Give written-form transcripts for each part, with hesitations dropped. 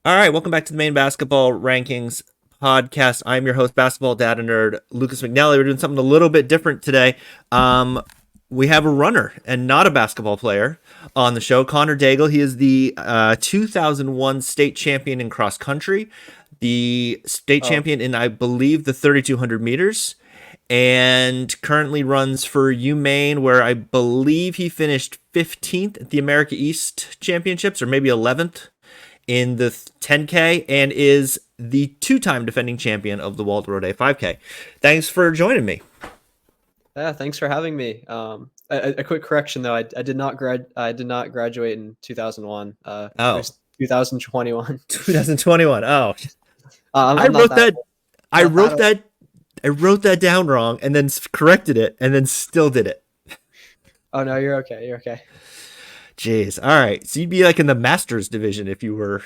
All right, welcome back to the main basketball rankings podcast. I'm your host, basketball data nerd Lucas McNally. We're doing something a little bit different today. We have a runner and not a basketball player on the show. Connor Daigle. He is the 2001 state champion in cross country, the state Oh, champion in, I believe, the 3,200 meters, and currently runs for UMaine, where I believe he finished 15th at the America East Championships, or maybe 11th in the 10K, and is the two-time defending champion of the Waldoboro 5K. Thanks for joining me. yeah, thanks for having me. A quick correction though, I did not graduate in 2001. It Oh, was 2021. 2021. Oh, I I'm not wrote that that. old. I Not that wrote old. that. I wrote that down wrong, and then corrected it, and then still did it. Oh no, you're okay. You're okay. Jeez. All right. So you'd be like in the masters division if you were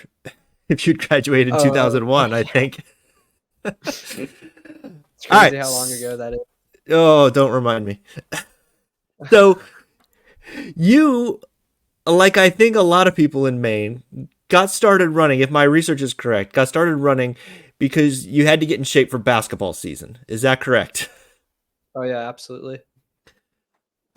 if you'd graduated in Oh, 2001. I yeah. think. It's All crazy right. how long ago that is. Oh, don't remind me. So you, like I think a lot of people in Maine, got started running, if my research is correct, got started running because you had to get in shape for basketball season. Is that correct? Oh yeah, absolutely.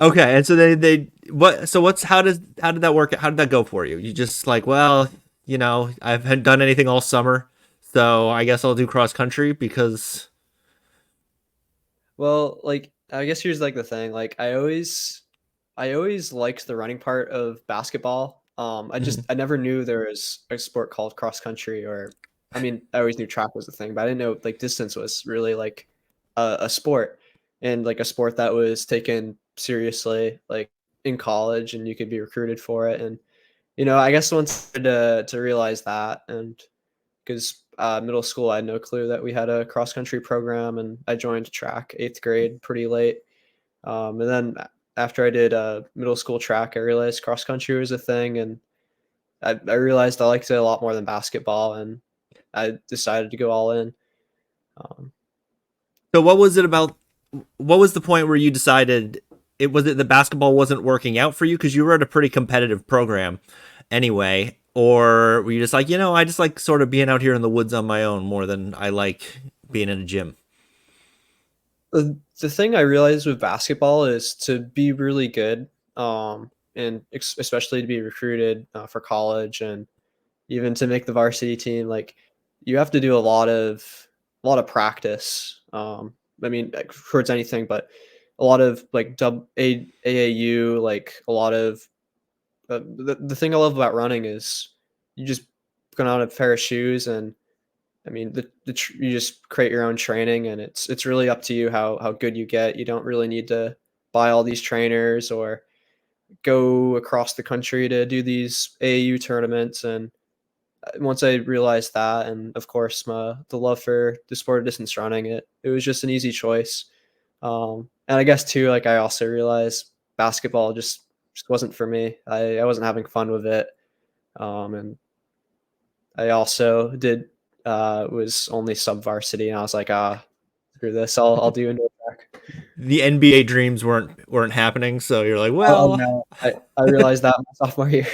Okay, and so they what so what's how did that work? How did that go for you? You just like, well, I haven't done anything all summer, so I guess I'll do cross country because Well, like I guess here's like the thing. I always liked the running part of basketball. I never knew there was a sport called cross country, or I mean, I always knew track was a thing, but I didn't know like distance was really like a sport, and like a sport that was taken seriously like in college, and you could be recruited for it. And I guess once to realize that, and because middle school I had no clue that we had a cross country program, and I joined track eighth grade pretty late. And then after I did middle school track, I realized cross country was a thing, and I realized I liked it a lot more than basketball, and I decided to go all in. Um, so what was it about? What was the point where you decided it the basketball wasn't working out for you because you were at a pretty competitive program anyway, or were you just like, I just like sort of being out here in the woods on my own more than I like being in a gym. the thing I realized with basketball is to be really good, and especially to be recruited for college, and even to make the varsity team, like you have to do a lot of practice. I mean, like, towards anything, but a lot of like AAU, like a lot of the thing I love about running is you just put on a pair of shoes, and I mean you just create your own training, and it's really up to you how good you get. You don't really need to buy all these trainers or go across the country to do these AAU tournaments. And once I realized that, and of course the love for the sport of distance running, it was just an easy choice. And I guess too, like I also realized basketball just wasn't for me. I wasn't having fun with it. And I also did was only sub varsity, and I was like, screw this, I'll do indoor track. The NBA dreams weren't happening, so you're like, Oh well, no, I realized that my sophomore year.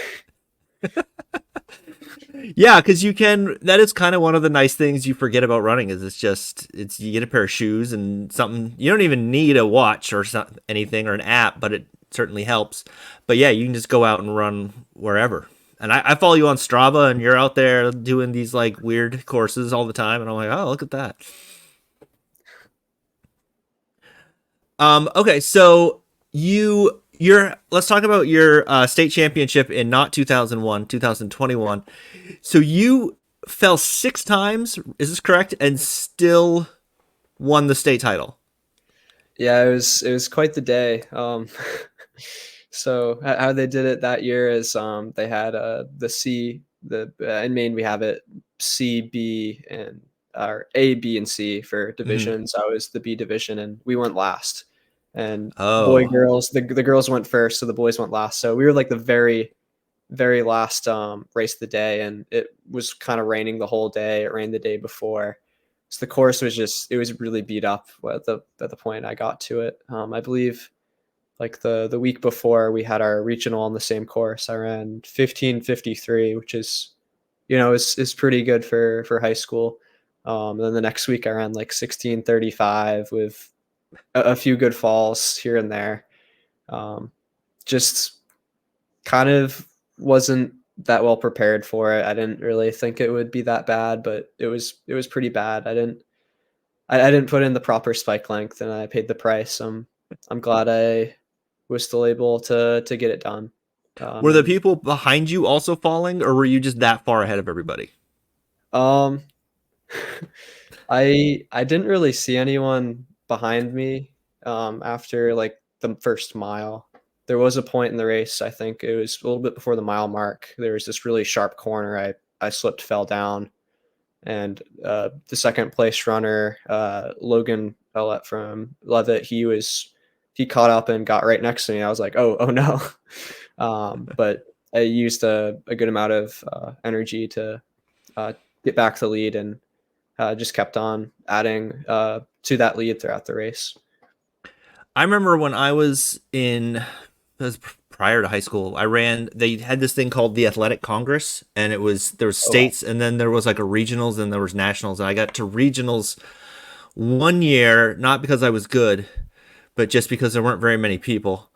yeah, because you can. That is kind of one of the nice things you forget about running is it's you get a pair of shoes and something. You don't even need a watch or anything or an app, but it certainly helps. But yeah, you can just go out and run wherever. And I follow you on Strava, and you're out there doing these like weird courses all the time, and I'm like, oh, look at that. Okay, so you're let's talk about your state championship in not 2001, 2021. So you fell six times, is this correct? And still won the state title. Yeah, it was quite the day. So how they did it that year is they had the C the in Maine we have it C, B, and or A, B, and C for Mm-hmm. divisions. I was the B division, and we went last. And Oh, the girls went first, so the boys went last. So we were like the very last race of the day, and it was kind of raining the whole day. It rained the day before, so the course was just it was really beat up at the point I got to it. I believe like the week before we had our regional on the same course. I ran 15:53, which is is pretty good for high school. And then the next week I ran like 16:35 with a few good falls here and there. Um, just kind of wasn't that well prepared for it. I didn't really think it would be that bad, but it was pretty bad. I didn't put in the proper spike length, and I paid the price. I'm glad I was still able to get it done. Were the And people behind you also falling, or were you just that far ahead of everybody? um, I didn't really see anyone behind me after like the first mile. There was a point in the race, I think it was a little bit before the mile mark. There was this really sharp corner. I slipped, fell down, and the second place runner, Logan Bellett from Levitt, he caught up and got right next to me. I was like, oh no, but I used a good amount of energy to uh, get back the lead and just kept on adding to that lead throughout the race. I remember when I was in, it was prior to high school, I ran, they had this thing called the Athletic Congress, and there was Oh, wow. states, and then there was like a regionals, and there was nationals. And I got to regionals one year, not because I was good, but just because there weren't very many people.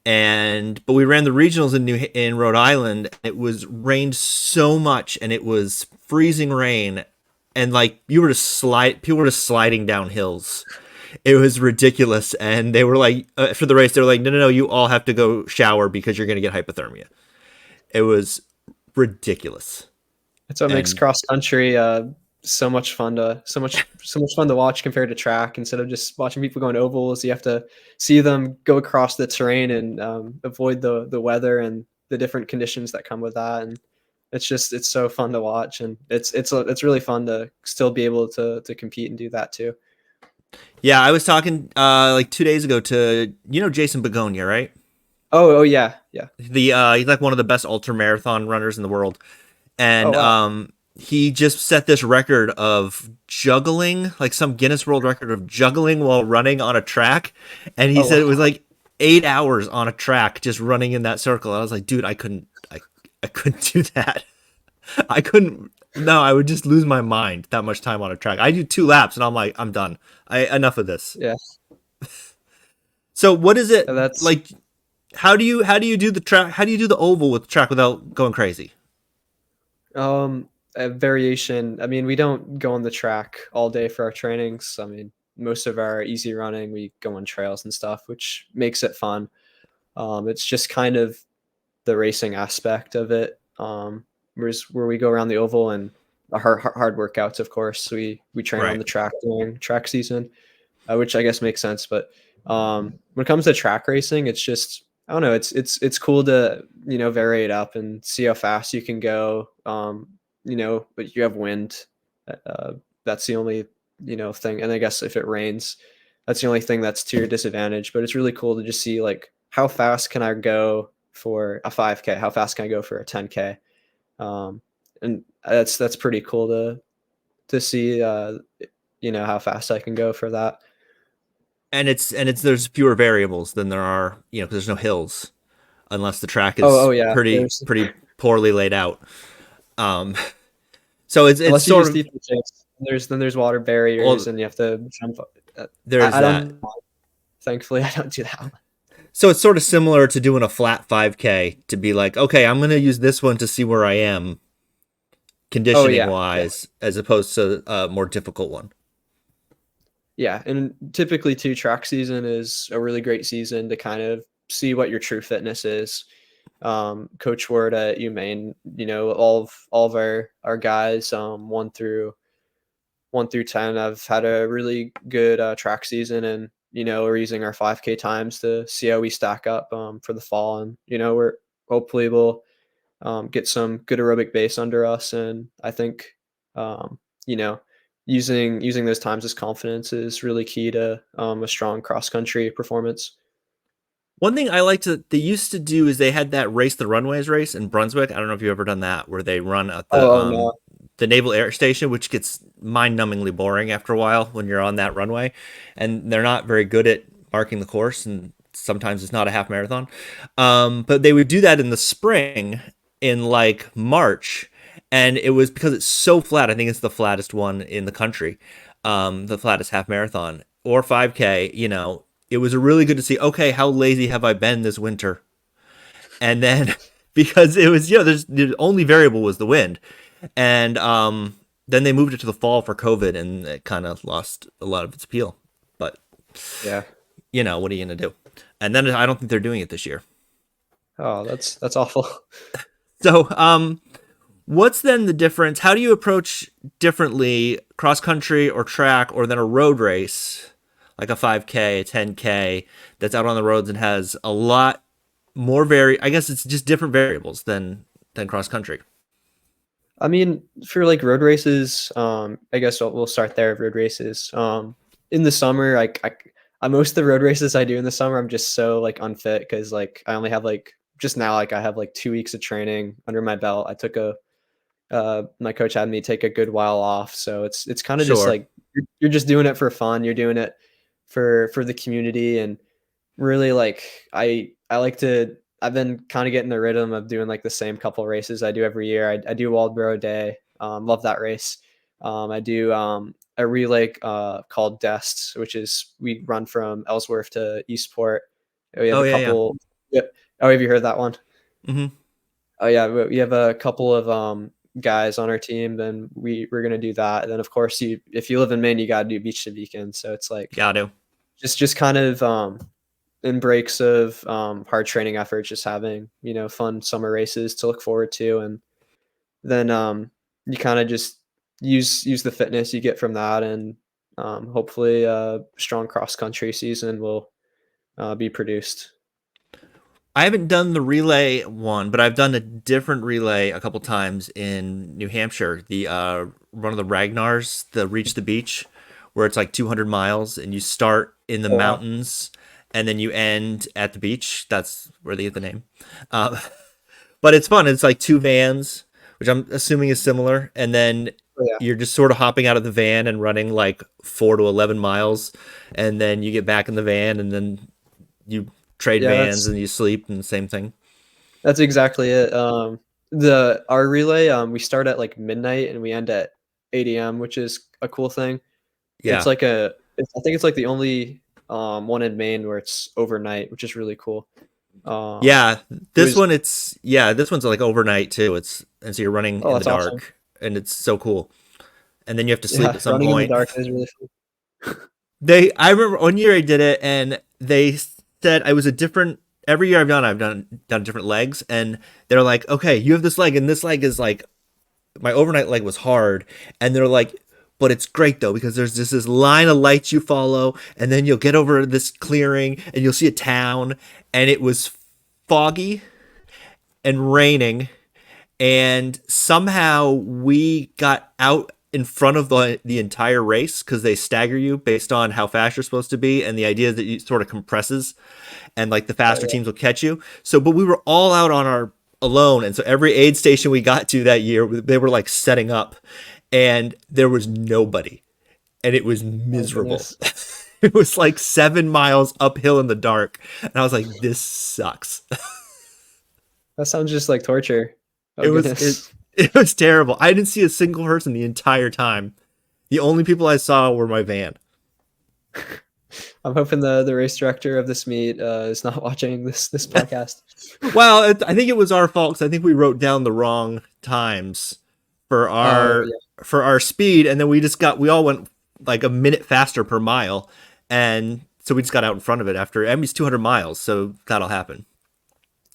But we ran the regionals in Rhode Island. It was rained so much, and it was freezing rain, and like people were just sliding down hills. It was ridiculous, and they were like, for the race, they were like, no, no, no, you all have to go shower because you're going to get hypothermia. It was ridiculous, That's what makes and cross country so much fun to watch compared to track. Instead of just watching people going ovals, you have to see them go across the terrain and avoid the weather and the different conditions that come with that. And it's so fun to watch, and it's really fun to still be able to compete and do that too. yeah, I was talking like 2 days ago to Jason Begonia, right? Oh yeah, yeah. The He's like one of the best ultra marathon runners in the world, Oh and wow. he just set this record of juggling, like some Guinness World Record of juggling while running on a track, and he Oh said it was wow. like 8 hours on a track just running in that circle. I was like, dude, I couldn't do that. I couldn't. No, I would just lose my mind that much time on a track. I do 2 laps and I'm like, I'm done. Enough of this. Yeah. So what is it That's like? How do you do the track? How do you do the oval with the track without going crazy? a variation. I mean, we don't go on the track all day for our trainings. I mean, most of our easy running, we go on trails and stuff, which makes it fun. It's just kind of the racing aspect of it, where we go around the oval and the hard workouts. Of course, we train on Right. the track during track season, which I guess makes sense. But when it comes to track racing, it's just I don't know. It's cool to vary it up and see how fast you can go. But you have wind. Uh, that's the only thing. And I guess if it rains, that's the only thing that's to your disadvantage. But it's really cool to just see like how fast can I go for a 5K? How fast can I go for a 10K? Um, and that's pretty cool to see. How fast I can go for that. And it's there's fewer variables than there are, because there's no hills unless the track Oh is yeah. There's pretty poorly laid out. Um, so it's unless you do sort of steeplechase, there's water barriers well, and you have to jump. there's I that. don't. Thankfully, I don't do that one. So it's sort of similar to doing a flat 5K to be like, okay, I'm going to use this one to see where I am Oh conditioning yeah, yeah, wise, as opposed to a more difficult one. yeah. And typically, too, track season is a really great season to kind of see what your true fitness is. Coach Ward at UMaine, all of our guys, 1 through 10, have had a really good track season, and we're using our 5K times to see how we stack up for the fall, and we're hopefully we'll get some good aerobic base under us, and I think um, you know using those times as confidence is really key to a strong cross country performance. One thing I like to they used to do is they had that race the runways race in Brunswick. I don't know if you've ever done that, where they run at Oh no, the Naval Air Station, which gets mind-numbingly boring after a while when you're on that runway, and they're not very good at marking the course, and sometimes it's not a half marathon. But they would do that in the spring, in like March, and it was because it's so flat. I think it's the flattest one in the country, the flattest half marathon or 5K. It was really good to see. Okay, how lazy have I been this winter? And then because it was, there's the only variable was the wind, and then they moved it to the fall for COVID, and it kind of lost a lot of its appeal. But Yeah. what are you gonna do? And then I don't think they're doing it this year. Oh, that's awful. So, what's then the difference? How do you approach differently cross country or track or then a road race like a 5K, a 10K that's out on the roads and has a lot more I guess it's just different variables than cross country. I mean, for like road races, I guess we'll start there. Road races. In the summer, most of the road races I do in the summer, I'm just so like unfit because like I only have like just now like I have like 2 weeks of training under my belt. I took a my coach had me take a good while off, so it's kind of just Sure. like you're just doing it for fun. You're doing it for the community, and really like I like to I've been kind of getting the rhythm of doing like the same couple races I do every year. I do Waldoboro Day. Love that race. I do a relay called Dest, which is we run from Ellsworth to Eastport. We have Oh a yeah, yeah. couple. Yeah. Oh, have you heard that one? Hmm. Oh yeah, we have a couple of guys on our team. Then we're gonna do that. And then of course you if you live in Maine, you gotta do Beach to Beacon. So it's like Got to. just kind of in breaks of hard training efforts, just having fun summer races to look forward to, and then you kind of just use the fitness you get from that, and hopefully a strong cross country season will be produced. I haven't done the relay one, but I've done a different relay a couple times in New Hampshire. The one of the Ragnars, the Reach the Beach, where it's like 200 miles, and you start in the Oh wow! mountains, and then you end at the beach. That's where they get the name. Uh, but it's fun. It's like two vans, which I'm assuming is similar, and then Oh, yeah, you're just sort of hopping out of the van and running like 4 to 11 miles, and then you get back in the van, and then you trade yeah. vans and you sleep and the same thing. That's exactly it. The our relay, we start at like midnight and we end at 8 a.m., which is a cool thing. It's Yeah. like I think it's like the only one in Maine where it's overnight, which is really cool. Um, Yeah. it This was one this one's like overnight too. And so you're running Oh, in the that's awesome. dark and it's so cool. And then you have to sleep Yeah, at some running in the point. dark is really fun. I remember one year I did it and they said I was a different every year I've done different legs and they're like, "Okay, you have this leg and this leg is like my overnight leg was hard." And they're like, "But it's great though because there's just this line of lights you follow and then you'll get over this clearing and you'll see a town." And it was foggy and raining, and somehow we got out in front of the entire race because they stagger you based on how fast you're supposed to be, and the idea is that you sort of compresses, and like the Oh, faster yeah. teams will catch you. So, but we were all out on our alone, and so every aid station we got to that year, they were like setting up, and there was nobody, and it was Oh, miserable. goodness. It was like 7 miles uphill in the dark, and I was like, "This sucks." That sounds just like torture. Oh, It was it goodness. it was terrible. I didn't see a single person the entire time. The only people I saw were my van. I'm hoping the race director of this meet is not watching this podcast. Well, I think it was our fault because I think we wrote down the wrong times for Oh, our yeah. for our speed, and then we all went like a minute faster per mile, and so we just got out in front of it after. I mean, it's 200 miles, so that'll happen.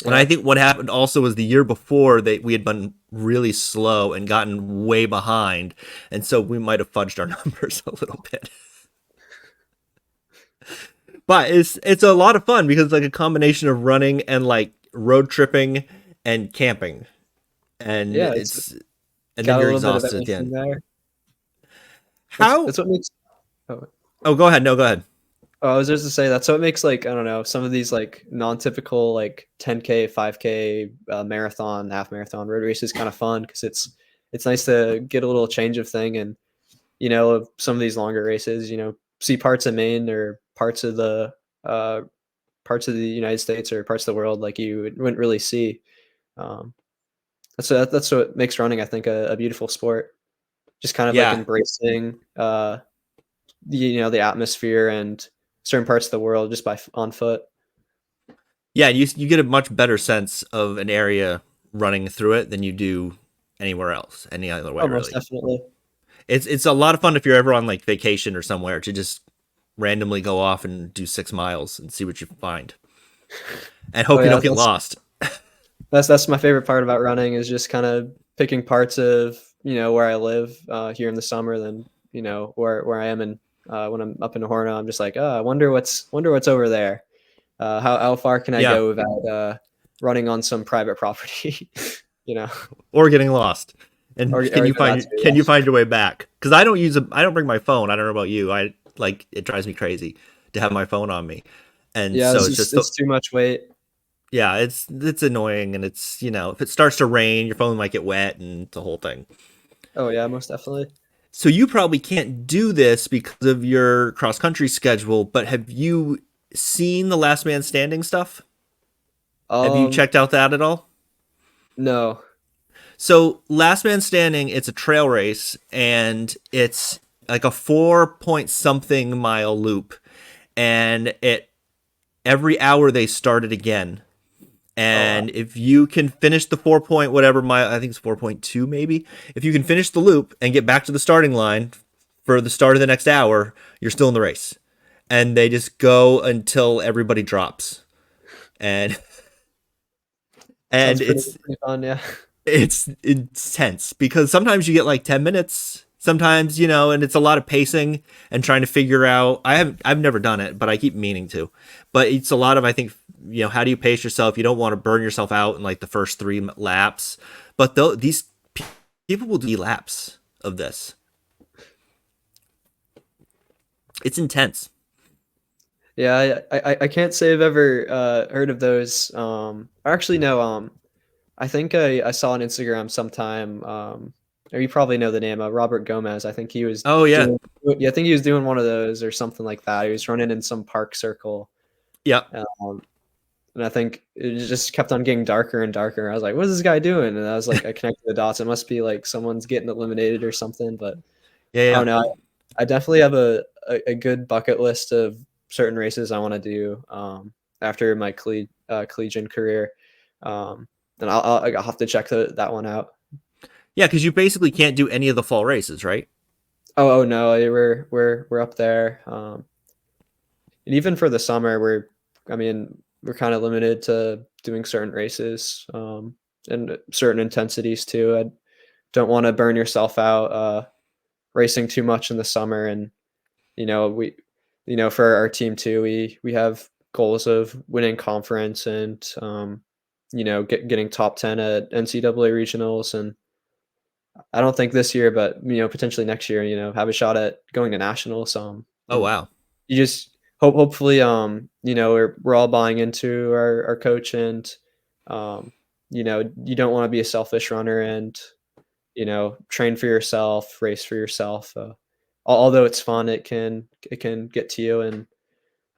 And I Yeah. think what happened also was the year before we had been really slow and gotten way behind, and so we might have fudged our numbers a little bit. But it's a lot of fun because it's like a combination of running and like road tripping and camping, and Yeah, it's then got a you're little bit of exhausted at the everything end. there. How? That's what makes oh, Oh, go ahead. No, go ahead. I was just to say that's what makes like I don't know some of these like non-typical like 10K, 5K, marathon, half marathon road races kind of fun because it's nice to get a little change of thing and of some of these longer races see parts of Maine or uh, parts of the United States or parts of the world like you wouldn't really see. Um, That's what makes running, I think, a beautiful sport. Just kind of like Yeah. embracing, the atmosphere and certain parts of the world just on foot. Yeah, you get a much better sense of an area running through it than you do anywhere else, any other way Oh, most really. definitely. It's a lot of fun if you're ever on like vacation or somewhere to just randomly go off and do 6 miles and see what you find, and Oh hope you yeah, don't get lost. that's my favorite part about running is just kind of picking parts of where I live here in the summer, then where I am in when I'm up in Horno. I'm just like, oh, I wonder what's over there. How far can I Yeah, go without running on some private property? you know, or getting lost. And or even that too. can you Yeah. find your way back? Because I don't bring my phone. I don't know about you. I like it drives me crazy to have my phone on me, and Yeah, so it's just it's too much weight. yeah, it's annoying, and it's if it starts to rain, your phone might get wet, and the whole thing. Oh yeah, most definitely. So you probably can't do this because of your cross country schedule, but have you seen the last man standing stuff? Have you Um, checked out that at all? no. So last man standing, it's a trail race and it's like a 4 point something mile loop, and it every hour they start it again. Oh wow. And if you can finish the 4 point whatever mile, I think it's 4.2 maybe. If you can finish the loop and get back to the starting line for the start of the next hour, you're still in the race. And they just go until everybody drops. And Sounds and pretty fun. Yeah. it's intense because sometimes you get like 10 minutes, sometimes and it's a lot of pacing and trying to figure out. I've never done it, but I keep meaning to. But it's a lot of, I think, how do you pace yourself? You don't want to burn yourself out in like the first 3 laps, but these people will do laps of this. It's intense. Yeah, I can't say I've ever heard of those. Actually, no. I think I saw on Instagram sometime. Or you probably know the name, Robert Gomez. I think he was Oh yeah. doing. Yeah, I think he was doing one of those or something like that. He was running in some park circle, Yep. um, and I think it just kept on getting darker and darker. I was like, "What is this guy doing?" And I was like, I connected the dots. It must be like someone's getting eliminated or something. But Yeah, I yeah. don't know. I definitely have a good bucket list of certain races I want to do after my collegiate career. Um, and I'll have to check that one out. Yeah, because you basically can't do any of the fall races, right? Oh no, we're up there. And even for the summer, I mean, we're kind of limited to doing certain races and certain intensities too. I don't want to burn yourself out racing too much in the summer. And we for our team too, we have goals of winning conference and getting top 10 at NCAA regionals. And I don't think this year, but potentially next year, have a shot at going to nationals. Oh And wow. you just hopefully we're all buying into our coach. And um you don't want to be a selfish runner and train for yourself, race for yourself. Although it's fun, it can get to you, and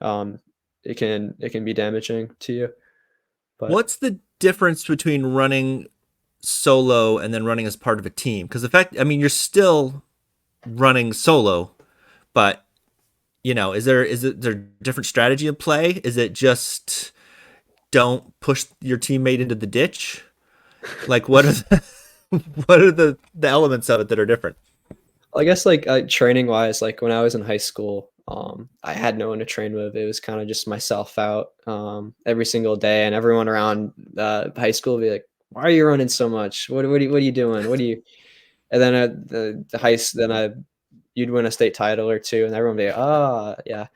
um, it can be damaging to you. But What's the difference between running solo and then running as part of a team? Because the fact, I mean, you're still running solo, but is there different strategy in play? Is it just don't push your teammate into the ditch? Like what are what are the elements of it that are different? I guess like training wise, like when I was in high school, I had no one to train with. It was kind of just myself out every single day, and everyone around high school would be like, "Why are you running so much? What are you doing? What do you?" And then the heist, then you'd win a state title or two, and everyone would be like, "Ah, yeah."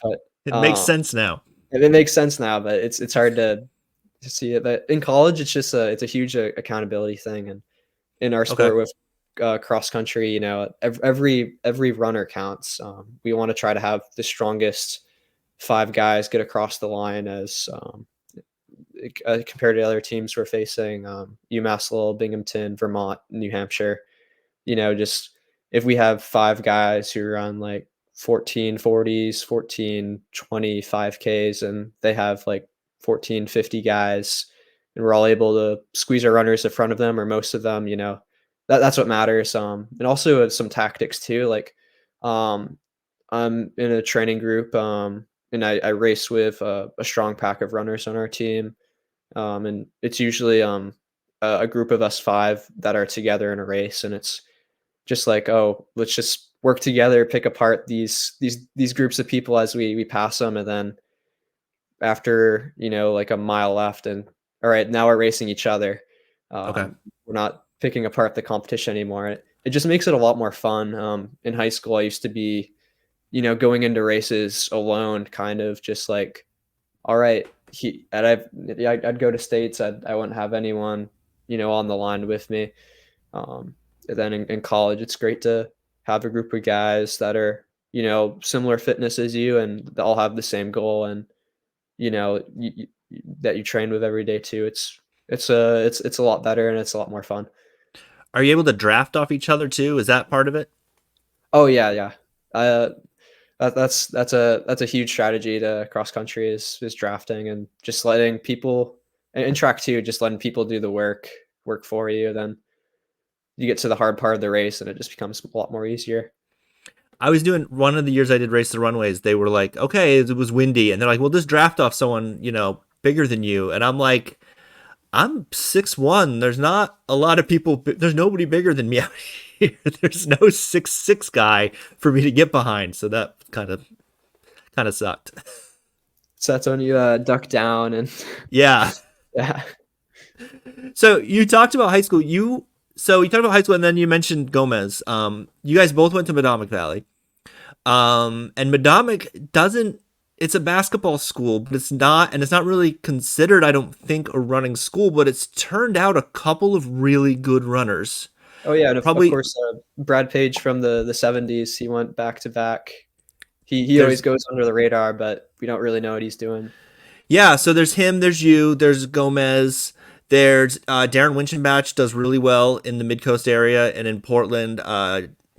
But It makes um, sense now. it makes sense now, but it's hard to see it. But in college, it's a huge accountability thing, and in our Okay. sport with cross country, every runner counts. We want to try to have the strongest five guys get across the line as compared to other teams we're facing, UMass Lowell, Binghamton, Vermont, New Hampshire. Just if we have five guys who run like 1440s, 1420 5Ks, and they have like 1450 guys and we're all able to squeeze our runners in front of them or most of them. That's what matters. And also some tactics too. Like, um, I'm in a training group, and I race with a strong pack of runners on our team. And it's usually a group of us five that are together in a race, and it's just like, oh, let's just work together, pick apart these groups of people as we pass them, and then after like a mile left, and all right, now we're racing each other. Okay. We're not picking apart the competition anymore. It just makes it a lot more fun. In high school, I used to be going into races alone, kind of just like, all right, I'd go to states. I wouldn't have anyone, on the line with me. And then in college, it's great to have a group of guys that are, similar fitness as you, and they all have the same goal, and that you train with every day too. It's a lot better, and it's a lot more fun. Are you able to draft off each other too? Is that part of it? Oh yeah, yeah. Uh, that's a huge strategy to cross country is drafting and just letting people, and in track too, just letting people do the work for you. Then you get to the hard part of the race, and it just becomes a lot more easier. I was doing one of the years I did Race the Runways. They were like, okay, it was windy, and they're like, well, just draft off someone bigger than you, and I'm like, I'm 6'1". There's not a lot of people. There's nobody bigger than me out here. There's no 6'6" guy for me to get behind. So that kind of sucked. So that's when you duck down and Yeah. yeah. So you talked about high school. You talked about high school, and then you mentioned Gomez. You guys both went to Madomic Valley. And Madomic doesn't. It's a basketball school, but it's not, and it's not really considered, I don't think, a running school. But it's turned out a couple of really good runners. Oh yeah, and of Probably course Brad Page from the '70s. He went back to back. He always there's goes under the radar, but we don't really know what he's doing. Yeah, so there's him, there's you, there's Gomez, there's Darren Winchenbach does really well in the Mid Coast area, and in Portland,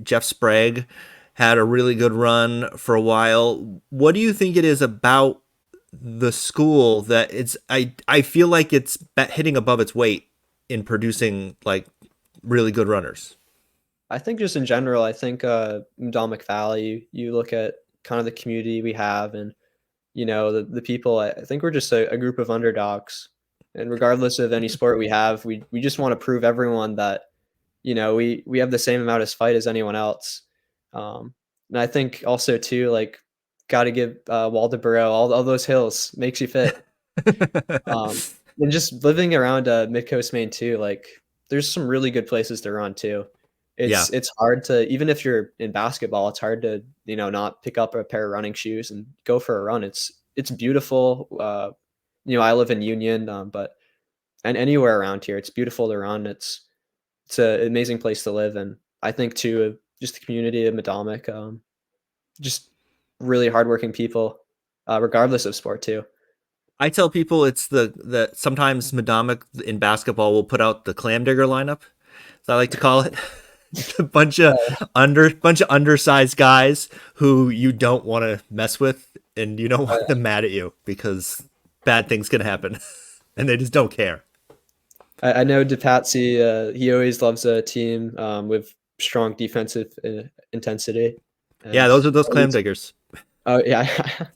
Jeff Sprague had a really good run for a while. What do you think it is about the school that I feel like it's hitting above its weight in producing like really good runners? I think just in general, I think Dominic Valley, you look at kind of the community we have, and the people. I think we're just a group of underdogs, and regardless of any sport we have, we just want to prove everyone that we have the same amount of fight as anyone else. And I think also too, like, got to give Waldoboro, all those hills makes you fit. Um, and just living around Mid Coast Maine too, like, there's some really good places to run too. Yeah. It's hard to, even if you're in basketball, it's hard to not pick up a pair of running shoes and go for a run. It's beautiful. I live in Union, but and anywhere around here, it's beautiful to run. It's an amazing place to live, and I think too, just the community of Madomic, just really hardworking people, regardless of sport too. I tell people it's the sometimes Madomic in basketball will put out the clam digger lineup, as I like to call it. A bunch of undersized guys who you don't want to mess with, and you don't want them mad at you because bad things can happen, and they just don't care. I know DePatsy, he always loves a team with strong defensive intensity. Yeah, And those are those clam diggers. oh yeah.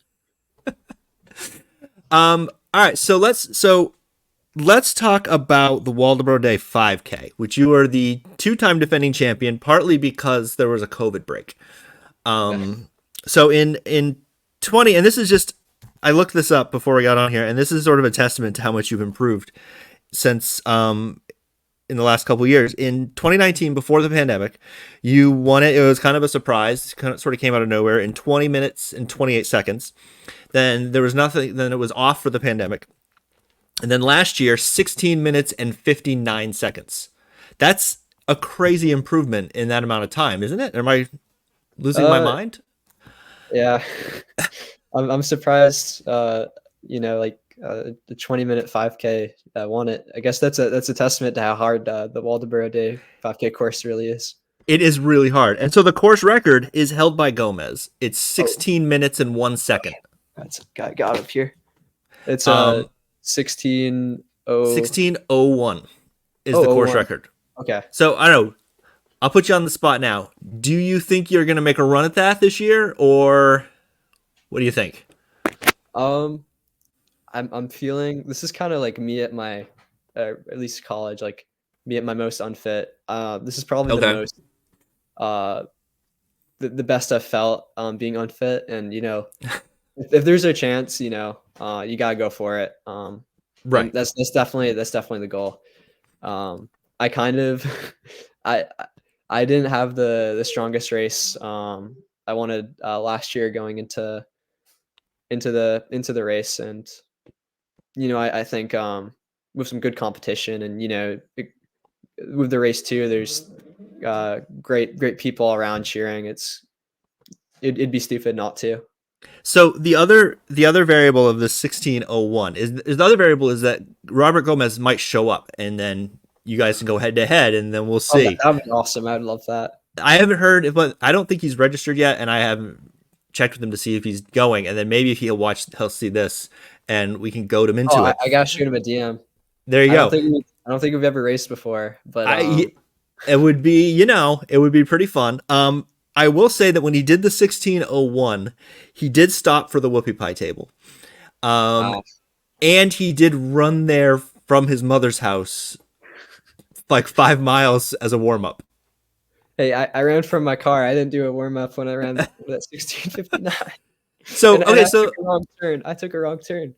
All right, so let's talk about the Waldoboro Day 5K, which you are the two-time defending champion, partly because there was a COVID break. So in 20, and this is just, I looked this up before we got on here, and this is sort of a testament to how much you've improved since in the last couple of years. In 2019, before the pandemic, you won it. It was kind of a surprise. It kind of sort of came out of nowhere in 20 minutes and 28 seconds. Then there was nothing. Then it was off for the pandemic. And then last year, 16 minutes and 59 seconds. That's a crazy improvement in that amount of time, isn't it? Am I losing my mind? Yeah. I'm surprised, the 20-minute 5K won it. I guess that's a testament to how hard the Waldoboro Day 5K course really is. It is really hard. And so the course record is held by Gomez. It's 16 minutes and 1 second. That's got up here. It's 16. Oh, 16:01 is oh, the oh, course one. record. Okay. So I don't know. I'll put you on the spot now. Do you think you're going to make a run at that this year, or what do you think? Um, I'm feeling this is kind of like me at my, at least college, like me at my most unfit. This is probably the Okay. most, uh, the best I've felt, being unfit. And if there's a chance, you gotta go for it. And Right. that's definitely the goal. I kind of, I I didn't have the strongest race. I wanted, last year going into the race. And I think, with some good competition, and with the race too, there's, great people around cheering. It'd be stupid not to. So the other variable of the 16:01 is the other variable is that Robert Gomez might show up, and then you guys can go head to head, and then we'll Oh, that see. that would be awesome. I'd love that. I haven't heard, but I don't think he's registered yet, and I haven't checked with him to see if he's going. And then maybe if he'll see this, and we can goad him Oh, into I, it. I gotta shoot him a DM. There you I don't go. think we, I don't think we've ever raced before, but I it would be it would be pretty fun. I will say that when he did the 16:01, he did stop for the whoopie pie table. Um, uh, and he did run there from his mother's house like 5 miles as a warm up. hey, I ran from my car. I didn't do a warm up when I ran that 16:59, So and okay, I took so a wrong turn. I took a wrong turn.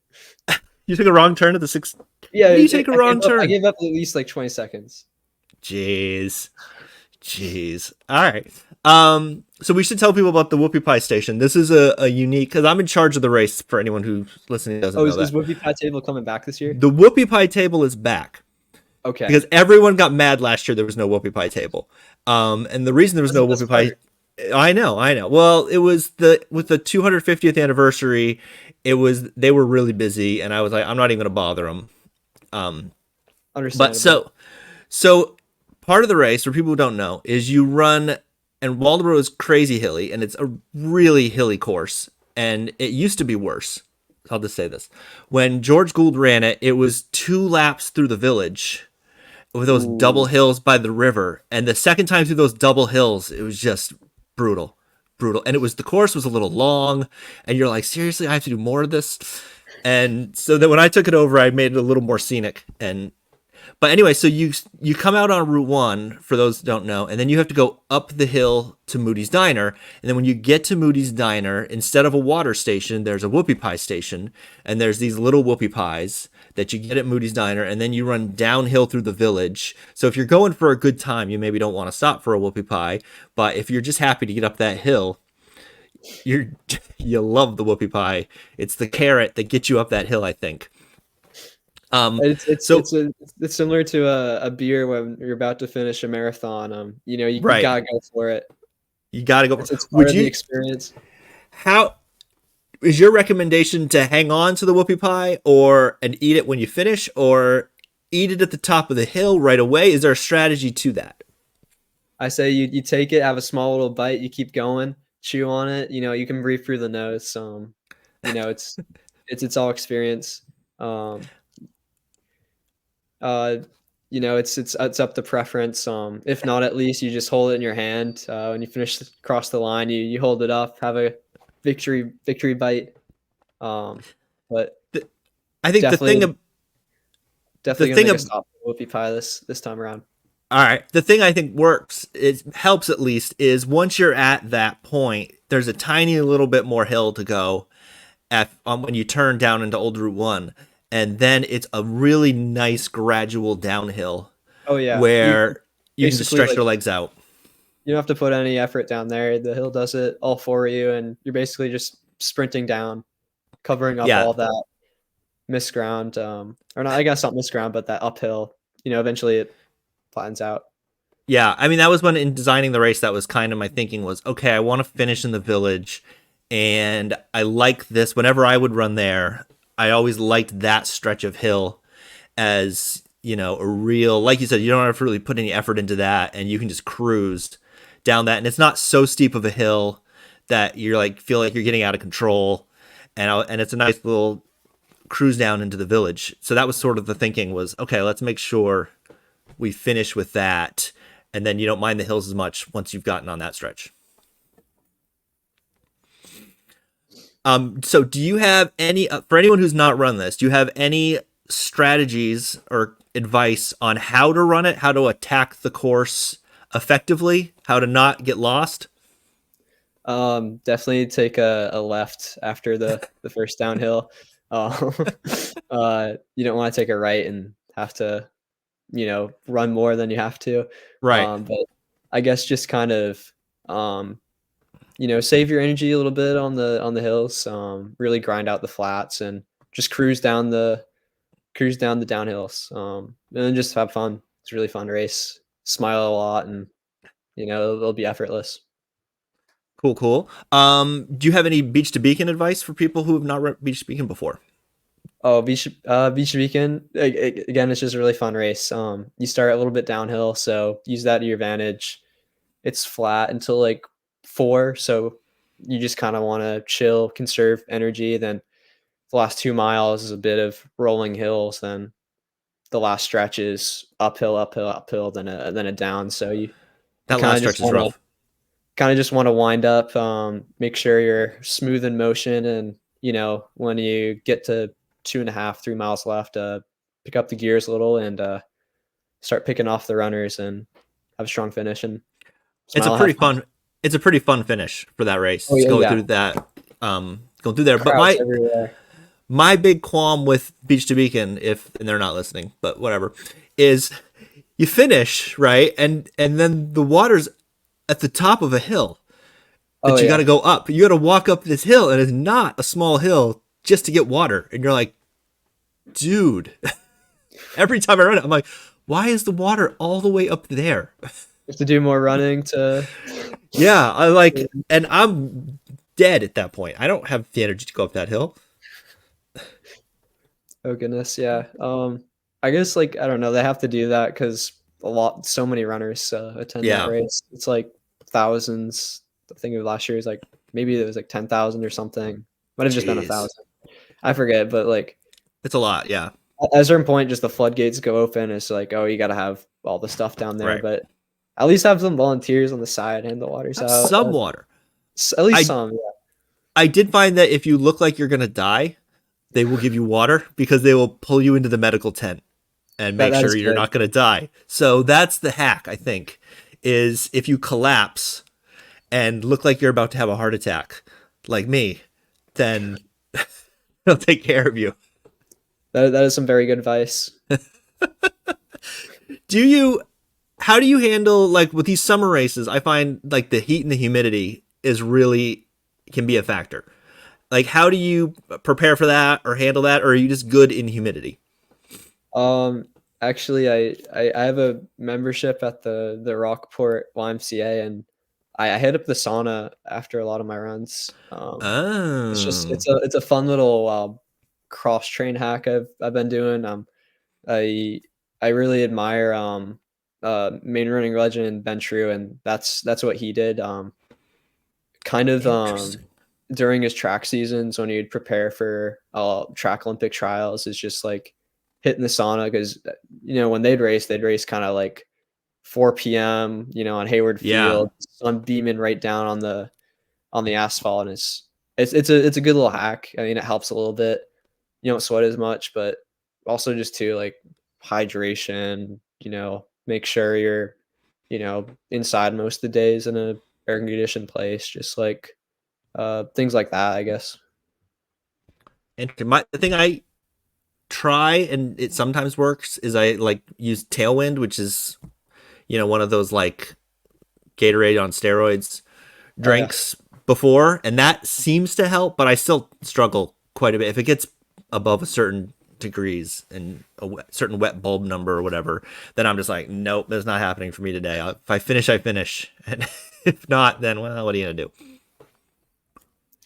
you took a wrong turn at the six. Yeah, How do you take a I gave wrong up. I turn? gave up at least like 20 seconds. Jeez, jeez. All right. So we should tell people about the Whoopie Pie Station. This is a unique because I'm in charge of the race. For anyone who's listening doesn't Oh, know is that Whoopi Pie Table coming back this year? the Whoopie Pie table is back Okay. because everyone got mad last year. There was no Whoopie Pie table. And the reason there was That's the no best Whoopie Pie, part. I know. Well, it was with the 250th anniversary. They were really busy, and I was like, I'm not even gonna bother them. Um, but Understandable. so part of the race, for people who don't know, is you run, and Waldoboro is crazy hilly, and it's a really hilly course, and it used to be worse. I'll just say this: when George Gould ran it, it was 2 laps through the village with those double Ooh. hills by the river, and the second time through those double hills, it was just brutal, brutal. And the course was a little long, and you're like, seriously, I have to do more of this. And so then when I took it over, I made it a little more scenic, and but anyway, so you come out on Route One for those who don't know, and then you have to go up the hill to Moody's Diner. And then when you get to Moody's Diner, instead of a water station, there's a whoopie pie station, and there's these little whoopie pies that you get at Moody's Diner, and then you run downhill through the village. So if you're going for a good time, you maybe don't want to stop for a whoopie pie, but if you're just happy to get up that hill, you're you love the whoopie pie. It's the carrot that gets you up that hill, I think. It's it's So it's a it's similar to a beer when you're about to finish a marathon. You right, gotta go for it. you got to go. It's part Would of the you? experience. How is your recommendation to hang on to the whoopie pie or and eat it when you finish or eat it at the top of the hill right away? Is there a strategy to that? I say you take it, have a small little bite, you keep going, chew on it. You can breathe through the nose. It's all experience. Um, uh, it's up to preference. If not, at least you just hold it in your hand. When you finish across the line, you hold it up, have a victory bite. Um, but I think definitely the definitely gonna thing make a of stop for whoopie pie this time around. all right, the thing I think works, it helps at least, is once you're at that point, there's a tiny little bit more hill to go when you turn down into Old Route One, and then it's a really nice gradual downhill Oh yeah, you where you can just basically stretch like your legs out. you don't have to put any effort down there. The hill does it all for you, and you're basically just sprinting down, covering up Yeah, all that missed ground. Or not, I guess not missed ground, but that uphill. Eventually it flattens out. yeah. I mean, that was when in designing the race, that was kind of my thinking was, okay, I want to finish in the village, and I like this. Whenever I would run there, I always liked that stretch of hill as a real, like you said, you don't have to really put any effort into that, and you can just cruise down that, and it's not so steep of a hill that you're like feel like you're getting out of control, and it's a nice little cruise down into the village. So that was sort of the thinking was, okay, let's make sure we finish with that, and then you don't mind the hills as much once you've gotten on that stretch. So do you have any for anyone who's not run this? Do you have any strategies or advice on how to run it, how to attack the course effectively, how to not get lost? Definitely take a left after the first downhill. Uh, you don't want to take a right and have to, run more than you have to. Right. But I guess just kind of, save your energy a little bit on the hills. Really grind out the flats and just cruise down the downhills. And then just have fun. It's a really fun race. Smile a lot, and it'll be effortless. Cool, cool. Do you have any beach to beacon advice for people who have not run beach to beacon before? Oh, Beach Weekend again. It's just a really fun race. You start a little bit downhill, so use that to your advantage. It's flat until like 4, so you just kind of want to chill, conserve energy. Then the last 2 miles is a bit of rolling hills. Then the last stretch is uphill, uphill, uphill, then a down. So you That last stretch is rough. kind of just want to wind up, make sure you're smooth in motion, and when you get to 2.5, 3 miles left, pick up the gears a little and start picking off the runners and have a strong finish and It's a smile, have pretty fun. fun. It's a pretty fun finish for that race. Oh It's yeah, going yeah. through that. Going through there. But Crowds my everywhere. my big qualm with beach to beacon, if and they're not listening, but whatever, is you finish right, and then the water's at the top of a hill Oh that you got yeah. to go up. You got to walk up this hill, and it's not a small hill just to get water. And you're like, dude. Every time I run it, I'm like, why is the water all the way up there? You have to do more running to. Yeah, I like, and I'm dead at that point. I don't have the energy to go up that hill. Oh goodness, yeah. I guess like I don't know. They have to do that because so many runners attend that Yeah, race. It's like thousands. I think of last year was like maybe it was like 10,000 or something. Might have just been a jeez, thousand. I forget, but like it's a lot. Yeah, at a certain point, just the floodgates go open. It's like, oh, you got to have all the stuff down there, right. but at least have some volunteers on the side and the water's Have out. some water. At least I some. Yeah. I did find that if you look like you're gonna die, they will give you water because they will pull you into the medical tent and make That sure is you're good. not gonna die. So that's the hack, I think, is if you collapse and look like you're about to have a heart attack, like me, then they'll take care of you. That is some very good advice. Do you how do you handle like with these summer races? I find like the heat and the humidity is really can be a factor. Like how do you prepare for that or handle that, or are you just good in humidity? Um, Actually, I have a membership at the Rockport YMCA, and I hit up the sauna after a lot of my runs. It's just Oh, it's a fun little cross train hack I've been doing. I I really admire main running legend Ben True, and that's what he did. Kind of interesting. during his track seasons when he'd prepare for track Olympic trials is just like hitting the sauna because when they'd race kind of like 4 p.m. On Hayward Yeah, Field, sun beaming right down on the asphalt, and it's a good little hack. I mean, it helps a little bit. You don't sweat as much, but also just to like hydration. Make sure you're inside most of the days in a air conditioned place, just like things like that, I guess. and the thing I try and it sometimes works is I like use Tailwind, which is one of those like Gatorade on steroids Oh yeah. drinks before, and that seems to help, but I still struggle quite a bit if it gets above a certain degrees and certain wet bulb number or whatever. Then I'm just like, nope, that's not happening for me today. If I finish, I finish, and if not, then well, what are you gonna do?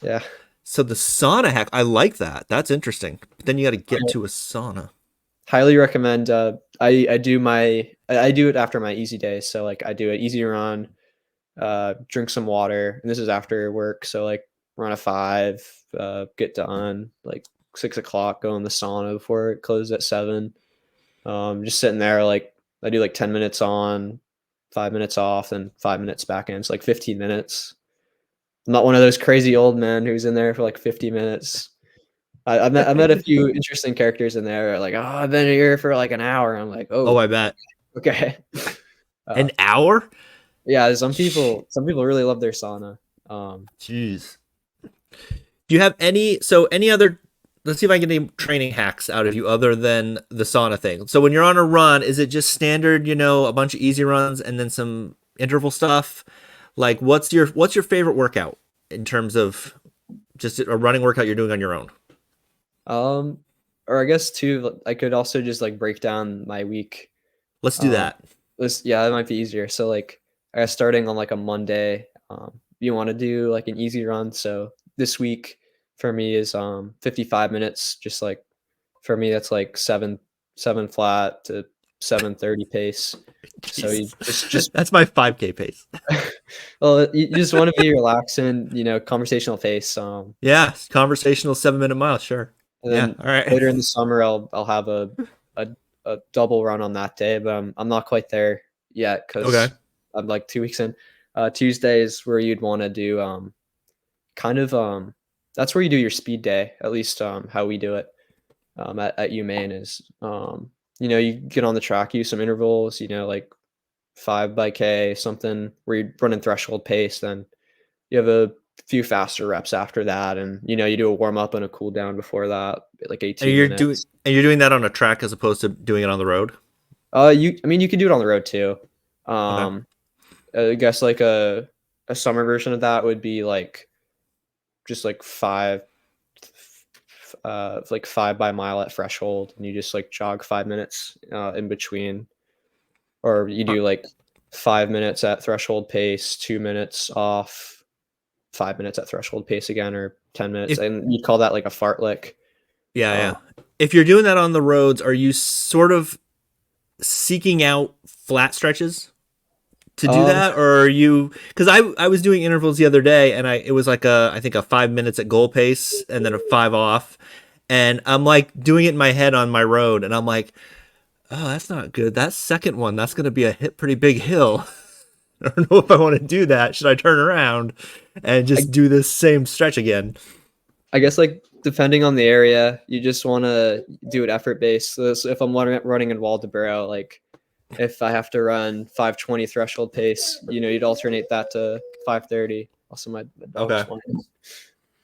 Yeah. So the sauna hack, I like that. That's interesting. But then you got to get I to a sauna. highly recommend. I do it after my easy days. So like I do an easy run, drink some water, and this is after work. So like run a 5, get done, like 6 o'clock, go in the sauna before it closes at 7. Just sitting there, like I do like 10 minutes on, 5 minutes off, and 5 minutes back in. It's like 15 minutes. I'm not one of those crazy old men who's in there for like 50 minutes. I met a few interesting characters in there. Like, oh, I've been here for like an hour. I'm like, Oh, oh, I bet. okay. Uh, An hour? yeah, some people really love their sauna. Jeez. Do you have any other, let's see if I can get any training hacks out of you other than the sauna thing. So when you're on a run, is it just standard, a bunch of easy runs and then some interval stuff? Like what's your favorite workout in terms of just a running workout you're doing on your own? Um, or I guess too, I could also just like break down my week. Let's do Um, that. yeah, that might be easier. So like, I guess starting on like a Monday, you want to do like an easy run. So this week for me is 55 minutes. Just like for me, that's like seven flat to 7:30 pace. So you Jesus. just That's my 5K pace. well, you just want to be relaxing, conversational pace. Yeah, conversational 7-minute mile, sure. And Yeah, then all right. later in the summer, I'll have a, a double run on that day, but I'm not quite there yet Okay. because I'm like 2 weeks in. Tuesdays where you'd want to do kind of that's where you do your speed day, at least how we do it at UMaine is you get on the track, use some intervals, like 5 by K, something where you're running threshold pace, then you have a few faster reps after that, and you do a warm up and a cool down before that, like And 18 you're doing minutes. and you're doing that on a track as opposed to doing it on the road? I mean, you can do it on the road too. Okay. Um, I guess like a summer version of that would be like just like 5 by mile at threshold, and you just like jog 5 minutes in between, or you Huh. do like 5 minutes at threshold pace, 2 minutes off, 5 minutes at threshold pace again, or 10 minutes, If and you call that like a fartlek. Yeah, Uh, yeah. If you're doing that on the roads, are you sort of seeking out flat stretches to do um, that, or are you? Because I was doing intervals the other day, and it was like I think a 5 minutes at goal pace, and then a five off, and I'm like doing it in my head on my road, and I'm like, oh, that's not good. That second one, that's going to be a pretty big hill. I don't know if I want to do that. Should I turn around and I just do this same stretch again? I guess like depending on the area, you just want to do it effort based. So if I'm running in Waldoboro, like if I have to run 5:20 threshold pace, you'd alternate that to 5:30. Also, my dog's Okay.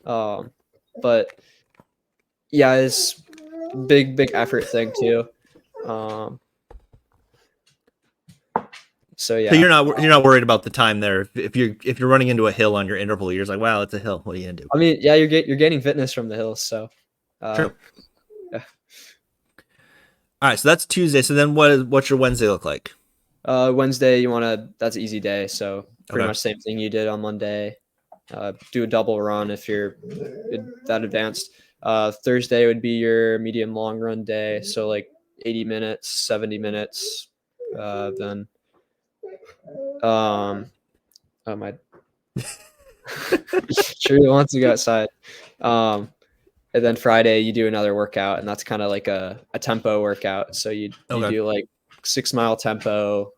whining. But yeah, it's big effort thing too. Um, so So yeah, you're not worried about the time there. If you're running into a hill on your interval, you're just like, wow, it's a hill. What are you gonna do? I mean, yeah, you're gaining fitness from the hills. So uh, True. yeah. All right, so that's Tuesday. So then what's your Wednesday look like? Wednesday, that's an easy day. So pretty Okay. much same thing you did on Monday. Do a double run if you're that advanced. Thursday would be your medium long run day. So like 80 minutes, 70 minutes. Then, oh my, sure wants to go outside. Um, and then Friday you do another workout, and that's kind of like a tempo workout. So you Okay. do like 6 mile tempo,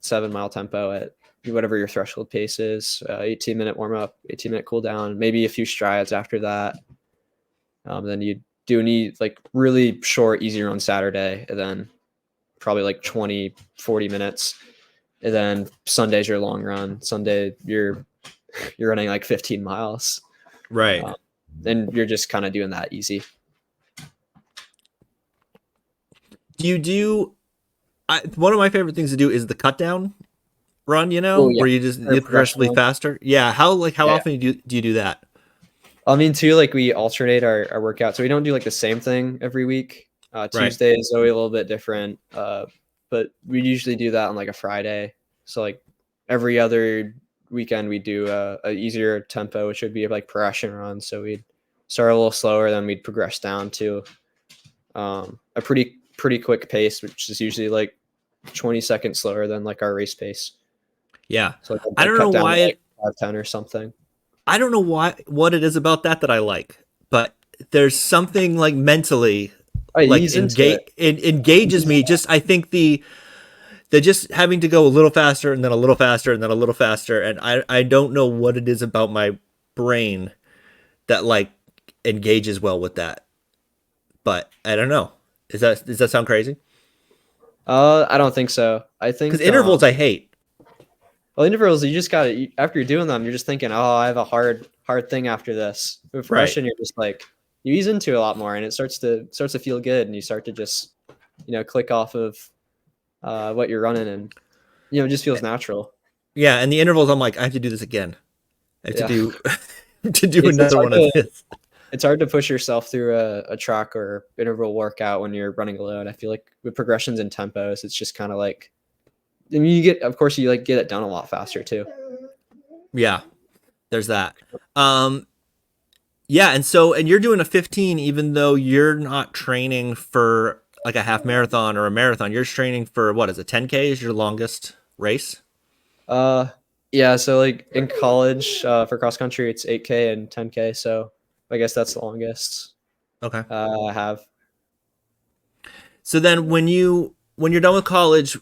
7 mile tempo at whatever your threshold pace is. 18-minute warm up, 18-minute cool down, maybe a few strides after that. Then you do any like really short, easy run Saturday, and then probably like 20, 40 minutes. And then Sunday's your long run. Sunday you're running like 15 miles. Right. Um, and you're just kind of doing that easy. Do you do? One of my favorite things to do is the cut down run. Oh yeah, Where you just or get progression progressively run. faster. Yeah. How Yeah. often do you do that? I mean, too, like we alternate our workouts. So we don't do like the same thing every week. Right. Tuesday is always a little bit different. But we usually do that on like a Friday. So like every other weekend we do a easier tempo, which would be like progression run. So we'd start a little slower, then we'd progress down to a pretty quick pace, which is usually like 20 seconds slower than like our race pace. Yeah. So like I I'd don't know cut down why to like it. 5:10 or something. I don't know what it is about that I like, but there's something like mentally I like ease into it. it engages me. Just I think the just having to go a little faster and then a little faster and then a little faster, and I don't know what it is about my brain that like engages well with that. But I don't know. Does that sound crazy? I don't think so. I Because think intervals I hate. well, intervals you just got to after you're doing them, you're just thinking, oh, I have a hard thing after this. With Right. progression, you're just like you ease into it a lot more, and it starts to feel good, and you start to just click off of what you're running, and it just feels natural. Yeah, and the intervals I'm like I have to do this again. I have to Yeah, do to do it's another hard one of to this. it's hard to push yourself through a track or interval workout when you're running alone. I feel like with progressions and tempos, it's just kind of like I mean, of course, you like get it done a lot faster too. Yeah, there's that. Um, yeah, and you're doing a 15 even though you're not training for like a half marathon or a marathon. You're training for what is a 10K is your longest race? Uh, yeah. So like in college, for cross country, it's 8K and 10K. So I guess that's the longest Okay. I have. So then when you're done with college,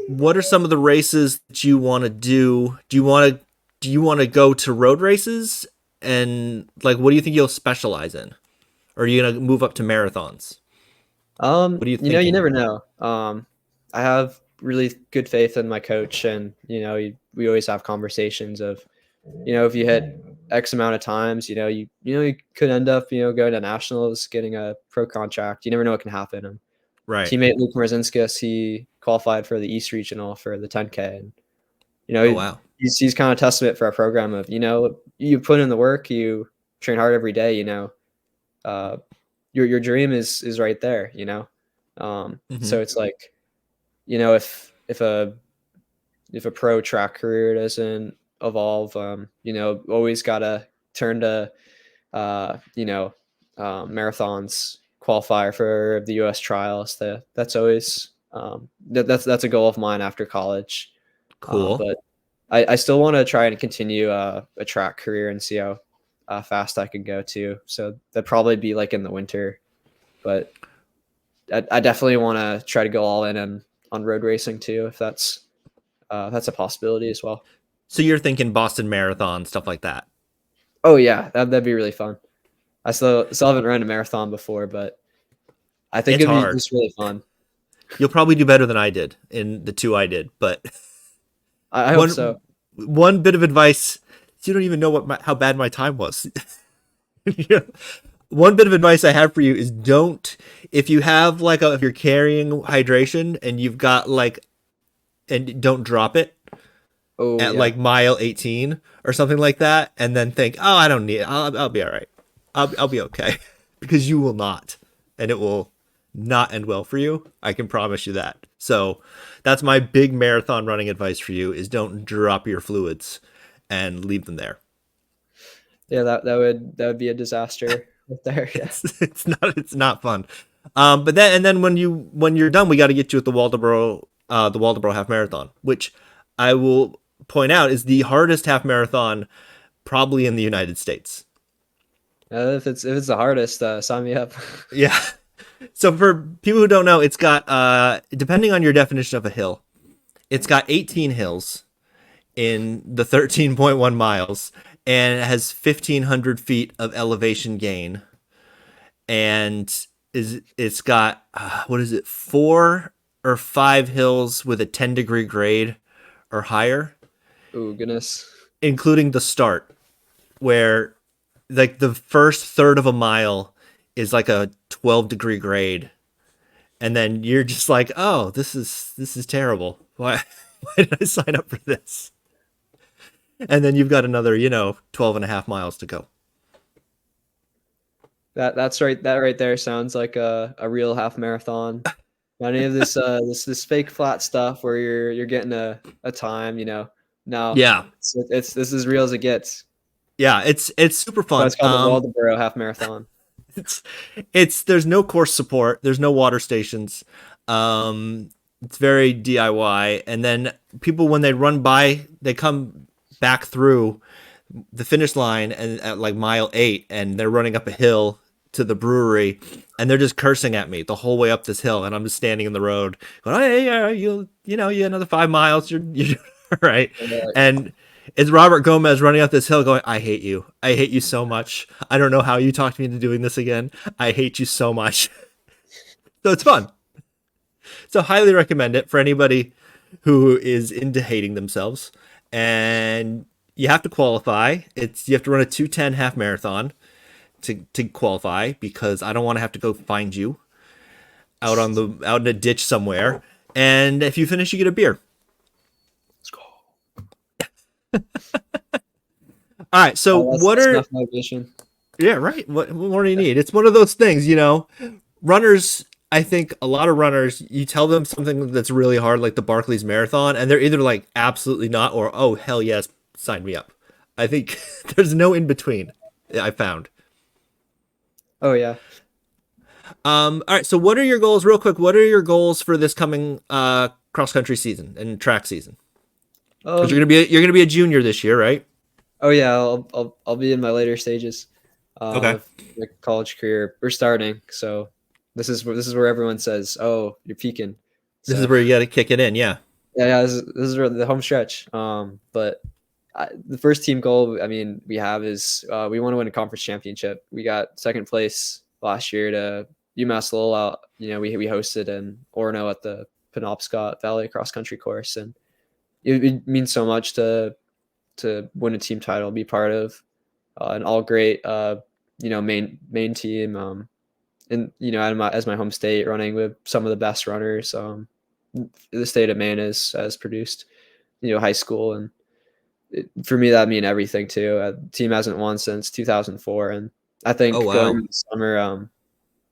what are some of the races that you want to do? Do you want to go to road races and like what do you think you'll specialize in? Or are you going to move up to marathons? What are you You thinking? never know. I have really good faith in my coach, and we always have conversations of, if you hit X amount of times, you could end up, going to nationals, getting a pro contract. You never know what can happen. And Right. teammate Luke Marzinskis, he qualified for the East Regional for the 10K, and Oh wow. he's kind of testament for our program of you put in the work, you train hard every day, uh, your dream is right there, Hmm. so it's like if a pro track career doesn't evolve, always gotta turn to marathons, qualify for the US trials. That's always that's a goal of mine after college. Cool. But I still want to try and continue a track career and see how fast I can go too. So that'd probably be like in the winter, but I definitely want to try to go all in on road racing too, if that's a possibility as well. So you're thinking Boston Marathon, stuff like that. Oh yeah, that'd be really fun. I still haven't run a marathon before, but I think It's it'd be hard. just really fun. You'll probably do better than I did in the two I did, but I hope so. one one bit of advice, you don't even know how bad my time was. Yeah. One bit of advice I have for you is don't if you have if you're carrying hydration and you've got and don't drop it Oh at yeah, mile 18 or something like that and then think, "Oh, I don't need it. I'll be all right. I'll be okay." Because you will not and it will not end well for you. I can promise you that. So, that's my big marathon running advice for you is don't drop your fluids and leave them there. yeah. That would be a disaster right there. Yeah. It's not fun. But then when you're done, we got to get you at the Waldoboro half marathon, which I will point out is the hardest half marathon probably in the United States. If it's the hardest, sign me up. Yeah. So for people who don't know, it's got depending on your definition of a hill, it's got 18 hills in the 13.1 miles, and it has 1,500 feet of elevation gain, and it's got what is it, 4 or 5 hills with a 10-degree grade or higher, Oh goodness. including the start where the first third of a mile is like a 12-degree grade, and then you're just like, oh, this is terrible. Why did I sign up for this? And then you've got another 12 and a half miles to go. That's right. That right there sounds like a real half marathon. Not any of this fake flat stuff where you're getting a time. No, Yeah, it's this is as real as it gets. yeah, it's super So fun. it's called the Waldoboro Half Marathon. It's there's no course support, there's no water stations. It's very DIY, and then people when they run by, they come back through the finish line and at like mile 8, and they're running up a hill to the brewery, and they're just cursing at me the whole way up this hill, and I'm just standing in the road going, "Hey, you another 5 miles, you're right." And it's Robert Gomez running up this hill going, I hate you so much. I don't know how you talked me into doing this again. I hate you so much." So it's fun. So highly recommend it for anybody who is into hating themselves. And you have to qualify. You have to run a 2:10 half marathon to qualify, because I don't want to have to go find you out in a ditch somewhere. And if you finish, you get a beer. Let's go. All right. So That's enough motivation. Yeah, right. What more do you need? It's one of those things, runners, I think a lot of runners, you tell them something that's really hard, like the Barclays Marathon, and they're either like absolutely not, or oh hell yes, sign me up. I think there's no in between. I found. Oh yeah. All right. So what are your goals, real quick? What are your goals for this coming cross country season and track season? Because Um. you're gonna be a junior this year, right? Oh yeah. I'll be in my later stages Okay. of my college career. We're starting, so this is where everyone says, "Oh, you're peaking." This is So where you got to kick it in. Yeah. yeah, this is really the home stretch. But the first team goal, I mean, we have is we want to win a conference championship. We got second place last year to UMass Lowell out. We hosted in Orono at the Penobscot Valley cross country course, and it means so much to win a team title, be part of an all great main team. And as my home state, running with some of the best runners the state of Maine has produced. High school, and for me that mean everything too. Team hasn't won since 2004, and I Oh think going wow. into the summer,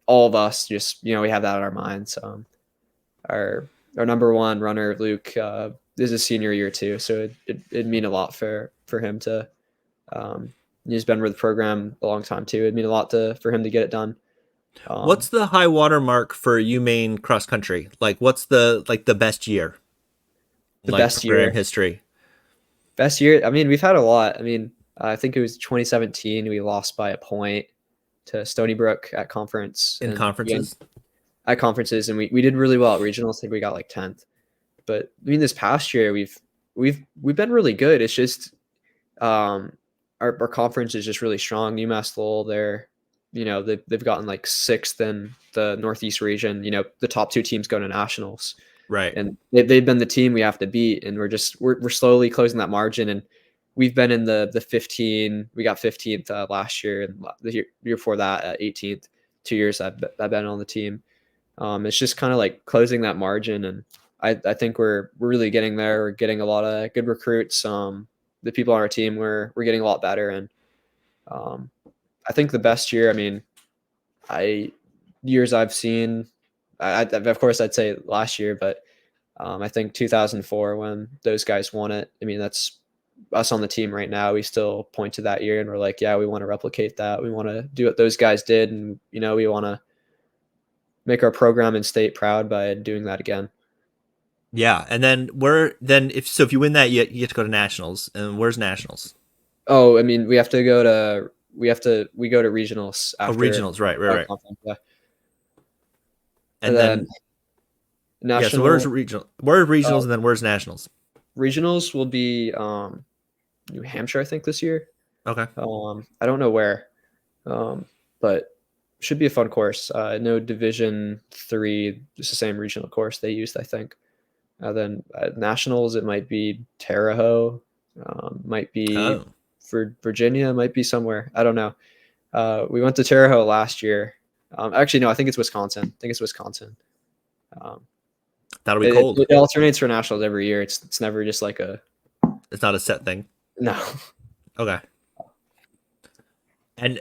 all of us just we have that on our minds. Our number one runner, Luke, is a senior year too, so it'd mean a lot for him to. He's been with the program a long time too. It'd mean a lot for him to get it done. What's Um, the high water mark for UMaine cross country? Like, what's the best year, the like best program year, history best year. I mean, we've had a lot. I mean, I think it was 2017. We lost by a point to Stony Brook at conference, in and again conferences? at conferences, and we did really well at regionals. I think we got like 10th. But I mean, this past year we've been really good. It's just um, our conference is just really strong. UMass Lowell, they've gotten like sixth in the Northeast region. The top two teams go to nationals, Right. and they've been the team we have to beat, and we're slowly closing that margin. And we've been in the 15. We got 15th last year, and the year before that 18th. 2 years I've been on the team. It's just kind of like closing that margin, and I think we're really getting there. We're getting a lot of good recruits. The people on our team we're getting a lot better, and um, I think the best year. I mean, I years I've seen. Of course I'd say last year, but I think 2004 when those guys won it. I mean, that's us on the team right now. We still point to that year, and we're like, yeah, we want to replicate that. We want to do what those guys did, and we want to make our program and state proud by doing that again. Yeah, and then if you win that, you get to go to nationals. And where's nationals? Oh, I mean, we go to regionals Oh, after regionals. Right, right, our right. conference, yeah. And And then then yeah. So where's national regional? Where are uh, regionals, and then where's nationals? regionals will be New Hampshire, I think, this year. Okay. I don't know where, um, but should be a fun course. No Division 3, just the same regional course they used, I think. Then nationals, it might be Terre Haute, might be Oh, for Virginia, might be somewhere. I don't know. We went to Terre Haute last year. Actually, no, I think it's Wisconsin. I think it's Wisconsin. Um, that'll be it, cold. it alternates for nationals every year. It's never just like a It's not a set thing. no. Okay. And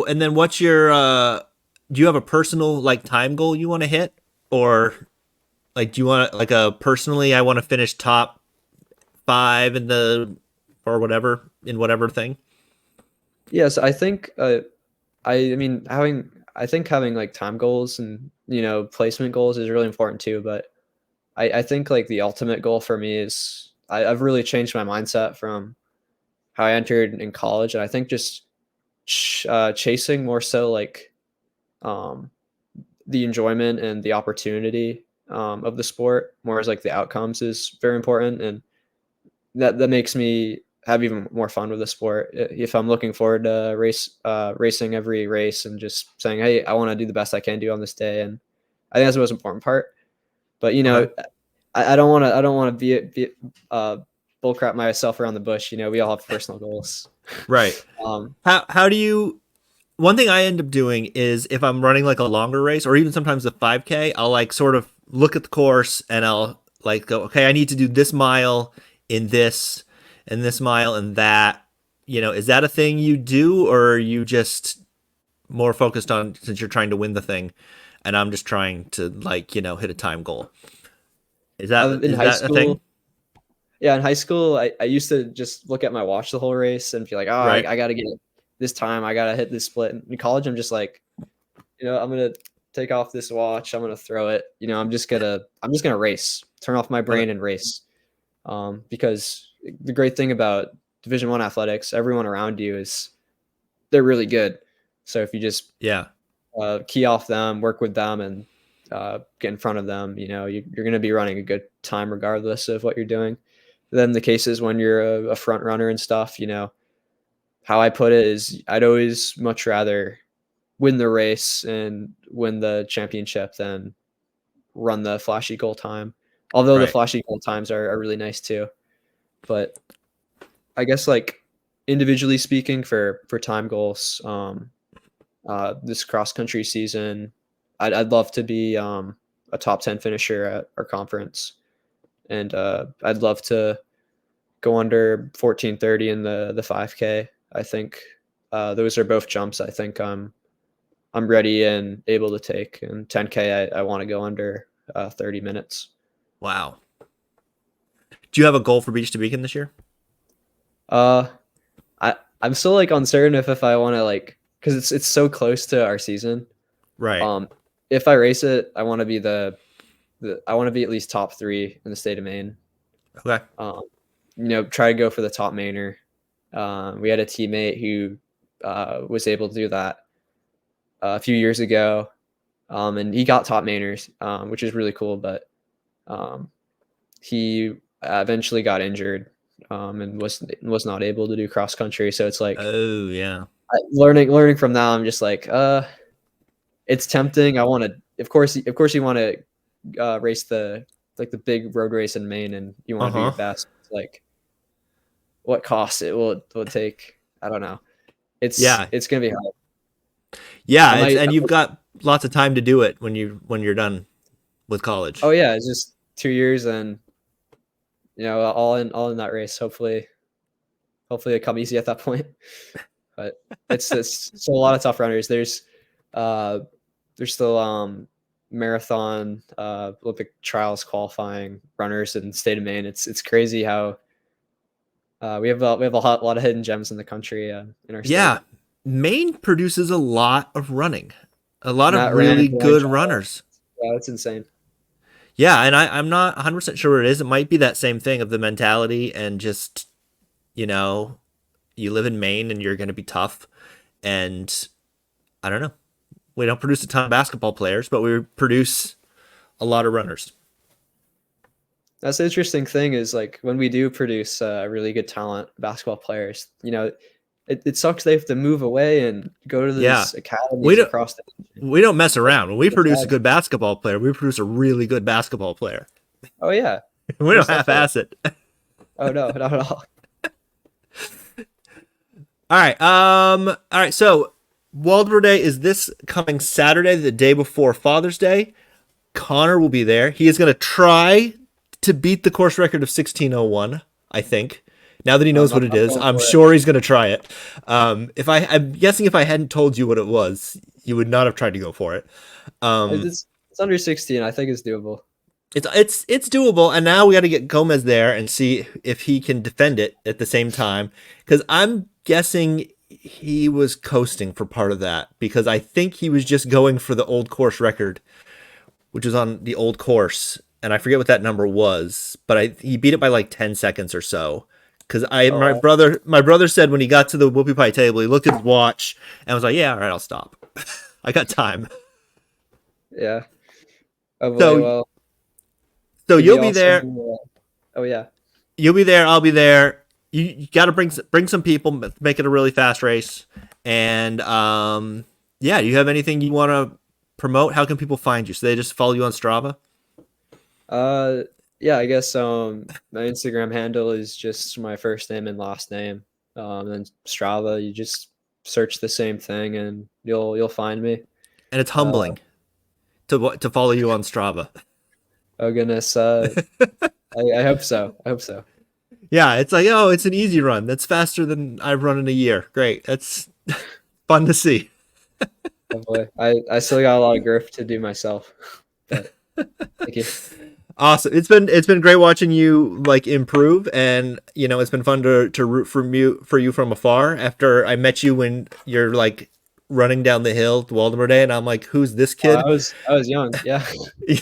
and then what's your do you have a personal like time goal you want to hit, or like do you want like a personally I want to finish top 5 in the or whatever in whatever thing? Yes, I think. I mean, I think having like time goals and placement goals is really important too. But I think like the ultimate goal for me is I've really changed my mindset from how I entered in college, and I think just chasing more so like um, the enjoyment and the opportunity of the sport, more as like the outcomes is very important, and that makes me have even more fun with the sport. If I'm looking forward to racing every race and just saying, hey, I want to do the best I can do on this day, and I think that's the most important part. But Okay. I don't want to be bullcrap myself around the bush. We all have personal goals. Right. um, How do you one thing I end up doing is if I'm running like a longer race or even sometimes a 5K, I'll like sort of look at the course and I'll like go, okay, I need to do this mile in this and this mile and that. Is that a thing you do, or are you just more focused on, since you're trying to win the thing and I'm just trying to like, hit a time goal? Is that in is high that a thing? school, yeah, in high school, I used to just look at my watch the whole race and feel like, oh, Right. I got to get this time. I got to hit this split. In college, I'm just like, I'm gonna take off this watch. I'm gonna throw it. I'm just gonna race. Turn off my Okay. brain and race. Because the great thing about Division 1 athletics, everyone around you they're really good. So if you just Yeah. key off them, work with them, and get in front of them, you're going to be running a good time regardless of what you're doing. Then the cases when you're a front runner and stuff, how I put it is I'd always much rather win the race and win the championship than run the flashy goal time. Although the Right. flashy goal times are really nice too. But I guess like individually speaking for time goals, this cross country season, I'd love to be a top 10 finisher at our conference, and I'd love to go under 14:30 in the 5K. I think those are both jumps. I think I'm ready and able to take. And 10K, I want to go under 30 minutes. Wow. Do you have a goal for Beach to Beacon this year? Uh, I'm still like uncertain if I want to like because it's so close to our season. Right. Um, if I race it, I want to be I want to be at least top 3 in the state of Maine. Okay. Um, try to go for the top Mainer. We had a teammate who was able to do that a few years ago, and he got top Mainers, which is really cool. But um, he eventually got injured and was not able to do cross country. So it's like Oh, yeah. learning from that. I'm just like, it's tempting. I want to, of course, you want to race the big road race in Maine, and you want to do your Uh-huh. best. It's like, what cost it will take? I don't know. Yeah. It's gonna be hard. Yeah, I it's might. and you've got lots of time to do it when you're done with college. Oh yeah, it's just 2 years, and all in that race. Hopefully it come easy at that point. But it's still a lot of tough runners. Uh, there's still marathon Olympic trials qualifying runners in the state of Maine. It's crazy how we have a lot of hidden gems in the country in our state. Yeah. Maine produces a lot of running. A lot of Matt ran really in good Blanchard. runners. Yeah, that's insane. Yeah, and I'm not 100% sure what it is. It might be that same thing of the mentality and just, you know, you live in Maine and you're going to be tough. And I don't know. We don't produce a ton of basketball players, but we produce a lot of runners. That's the interesting thing is like when we do produce really good talent basketball players, it sucks they have to move away and go to Yeah. these We academies don't across the nation. we don't mess around. When we It's produce a sad. good basketball player, we produce a really good basketball player. Oh yeah, We don't most definitely. half-ass it. Oh no, not at all. All right. All right. So Waldoboro Day is this coming Saturday, the day before Father's Day. Connor will be there. He is going to try to beat the course record of 16:01. I think. Now that he knows what it I'm is, going I'm for it. sure he's going to try it. I'm guessing if I hadn't told you what it was, you would not have tried to go for it. Um, It's under 16. I think it's doable. it's doable, and now we got to get Gomez there and see if he can defend it at the same time. Because I'm guessing he was coasting for part of that because I think he was just going for the old course record, which was on the old course, and I forget what that number was, but he beat it by like 10 seconds or so Because I Oh, my brother said when he got to the whoopie pie table, he looked at his watch and was like, "Yeah, all right, I'll stop. I got time." yeah. Oh boy. So Well, so it'd be you'll be awesome. there. Oh yeah. You'll be there. I'll be there. You got to bring some people, make it a really fast race, and yeah. Do you have anything you want to promote? How can people find you? So they just follow you on Strava. Uh, yeah. I guess my Instagram handle is just my first name and last name. And Strava, you just search the same thing and you'll find me. And it's Uh, humbling to follow you on Strava. oh goodness. I hope so. I hope so. Yeah, it's like, oh, it's an easy run. That's faster than I've run in a year. Great. That's fun to see. Oh boy. I still got a lot of growth to do myself, but thank you. Awesome. It's been great watching you like improve, and it's been fun to root for you from afar. After I met you when you're like running down the hill to Waldoboro Day, and I'm like, who's this kid? I was young. Yeah.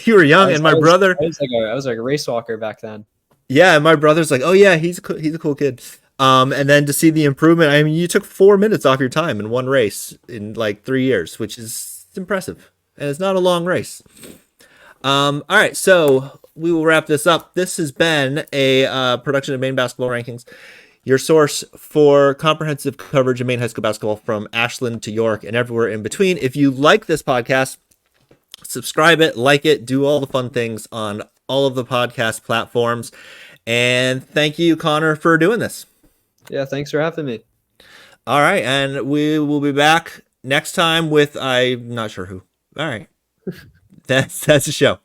You were young, and my brother, I was like a race walker back then. yeah, and my brother's like, oh yeah, he's a cool kid. And then to see the improvement, I mean, you took 4 minutes off your time in one race in like 3 years, which is impressive, and it's not a long race. All right, so we will wrap this up. This has been a production of Maine Basketball Rankings, your source for comprehensive coverage of Maine high school basketball from Ashland to York and everywhere in between. If you like this podcast, subscribe it, like it, do all the fun things on all of the podcast platforms. And thank you, Connor, for doing this. Yeah, thanks for having me. All right, and we will be back next time with I'm not sure who. All right, that's the show.